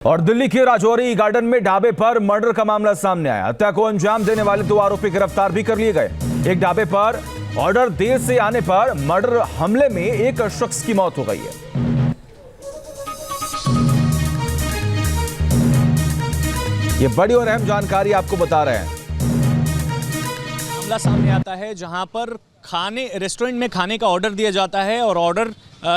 और दिल्ली के राजौरी गार्डन में ढाबे पर मर्डर का मामला सामने आया। हत्या को अंजाम देने वाले 2 आरोपी गिरफ्तार भी कर लिए गए। एक ढाबे पर ऑर्डर देर से आने पर मर्डर हमले में एक शख्स की मौत हो गई है। ये बड़ी और अहम जानकारी आपको बता रहे हैं। मामला सामने आता है जहां पर रेस्टोरेंट में खाने का ऑर्डर दिया जाता है और ऑर्डर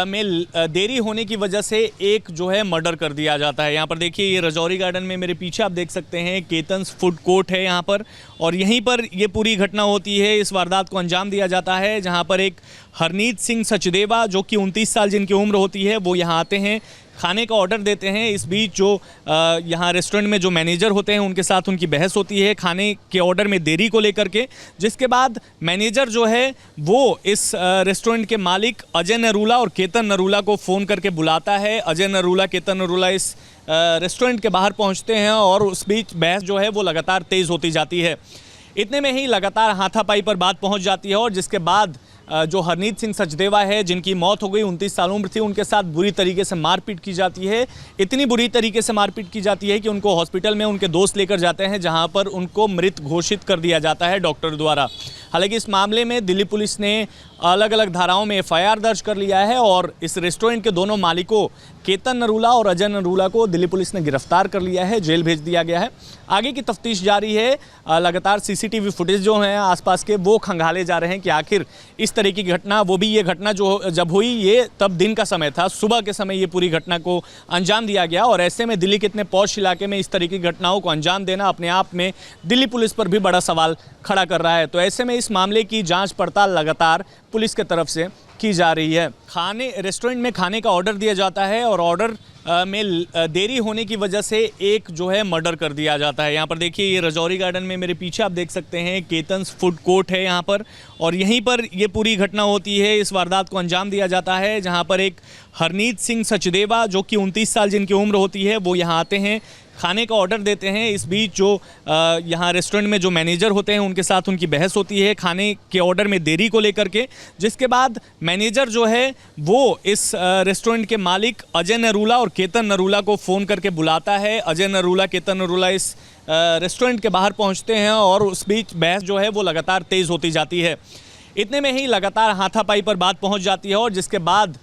में देरी होने की वजह से एक जो है मर्डर कर दिया जाता है। यहाँ पर देखिए, ये राजौरी गार्डन में मेरे पीछे आप देख सकते हैं केतन्स फूड कोर्ट है यहाँ पर, और यहीं पर ये पूरी घटना होती है। इस वारदात को अंजाम दिया जाता है जहाँ पर एक हरनीत सिंह सचदेवा जो कि 29 साल जिनकी उम्र होती है, वो यहाँ आते हैं, खाने का ऑर्डर देते हैं। इस बीच जो यहाँ रेस्टोरेंट में जो मैनेजर होते हैं उनके साथ उनकी बहस होती है खाने के ऑर्डर में देरी को लेकर के, जिसके बाद मैनेजर जो है वो इस रेस्टोरेंट के मालिक अजय नरूला और केतन नरूला को फ़ोन करके बुलाता है। अजय नरूला, केतन नरूला इस रेस्टोरेंट के बाहर पहुँचते हैं और उस बीच बहस जो है वो लगातार तेज़ होती जाती है। इतने में ही लगातार हाथापाई पर बात पहुँच जाती है और जिसके बाद जो हरनीत सिंह सचदेवा है जिनकी मौत हो गई, 29 साल उम्र थी, उनके साथ बुरी तरीके से मारपीट की जाती है। इतनी बुरी तरीके से मारपीट की जाती है कि उनको हॉस्पिटल में उनके दोस्त लेकर जाते हैं जहां पर उनको मृत घोषित कर दिया जाता है डॉक्टर द्वारा। हालांकि इस मामले में दिल्ली पुलिस ने अलग अलग धाराओं में FIR दर्ज कर लिया है और इस रेस्टोरेंट के दोनों मालिकों केतन नरूला और अजय नरूला को दिल्ली पुलिस ने गिरफ्तार कर लिया है, जेल भेज दिया गया है। आगे की तफ्तीश जारी है। लगातार CCTV फुटेज जो हैं आसपास के वो खंगाले जा रहे हैं कि आखिर इस तरह की घटना, वो भी ये घटना जो जब हुई ये तब दिन का समय था, सुबह के समय ये पूरी घटना को अंजाम दिया गया। और ऐसे में दिल्ली के इतने पॉश इलाके में इस तरह की घटनाओं को अंजाम देना अपने आप में दिल्ली पुलिस पर भी बड़ा सवाल खड़ा कर रहा है। तो ऐसे में इस मामले की जाँच पड़ताल लगातार पुलिस की तरफ से की जा रही है। रेस्टोरेंट में खाने का ऑर्डर दिया जाता है और ऑर्डर में देरी होने की वजह से एक जो है मर्डर कर दिया जाता है। यहाँ पर देखिए, ये राजौरी गार्डन में मेरे पीछे आप देख सकते हैं केतन्स फूड कोर्ट है यहाँ पर, और यहीं पर ये पूरी घटना होती है। इस वारदात को अंजाम दिया जाता है जहाँ पर एक हरनीत सिंह सचदेवा जो कि 29 साल जिनकी उम्र होती है, वो यहाँ आते हैं, खाने का ऑर्डर देते हैं। इस बीच जो यहाँ रेस्टोरेंट में जो मैनेजर होते हैं उनके साथ उनकी बहस होती है खाने के ऑर्डर में देरी को लेकर के, जिसके बाद मैनेजर जो है वो इस रेस्टोरेंट के मालिक अजय नरूला और केतन नरूला को फ़ोन करके बुलाता है। अजय नरूला, केतन नरूला इस रेस्टोरेंट के बाहर पहुँचते हैं और उस बीच बहस जो है वो लगातार तेज़ होती जाती है। इतने में ही लगातार हाथापाई पर बात पहुँच जाती है और जिसके बाद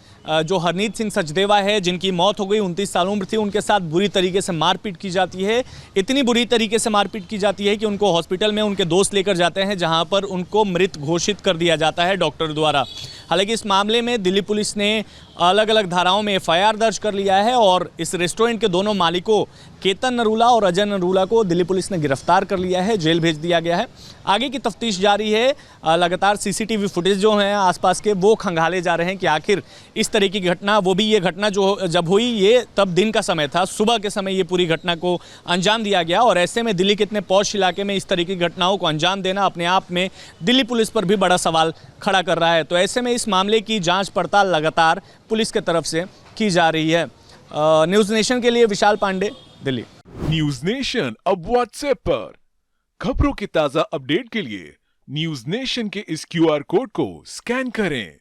जो हरनीत सिंह सचदेवा है जिनकी मौत हो गई, 29 साल उम्र थी, उनके साथ बुरी तरीके से मारपीट की जाती है। इतनी बुरी तरीके से मारपीट की जाती है कि उनको हॉस्पिटल में उनके दोस्त लेकर जाते हैं जहां पर उनको मृत घोषित कर दिया जाता है डॉक्टर द्वारा। हालांकि इस मामले में दिल्ली पुलिस ने अलग अलग धाराओं में FIR दर्ज कर लिया है और इस रेस्टोरेंट के दोनों मालिकों केतन नरूला और अजय नरूला को दिल्ली पुलिस ने गिरफ्तार कर लिया है, जेल भेज दिया गया है। आगे की तफ्तीश जारी है। लगातार CCTV फुटेज जो हैं आसपास के वो खंगाले जा रहे हैं कि आखिर इस तरह की घटना, वो भी ये घटना जो जब हुई ये तब दिन का समय था, सुबह के समय ये पूरी घटना को अंजाम दिया गया। और ऐसे में दिल्ली के इतने पॉश इलाके में इस तरह की घटनाओं को अंजाम देना अपने आप में दिल्ली पुलिस पर भी बड़ा सवाल खड़ा कर रहा है। तो ऐसे में इस मामले की जाँच पड़ताल लगातार पुलिस की तरफ से की जा रही है। न्यूज़ नेशन के लिए विशाल पांडे, दिल्ली। न्यूज़ नेशन अब WhatsApp पर खबरों की ताज़ा अपडेट के लिए न्यूज़ नेशन के इस QR कोड को स्कैन करें।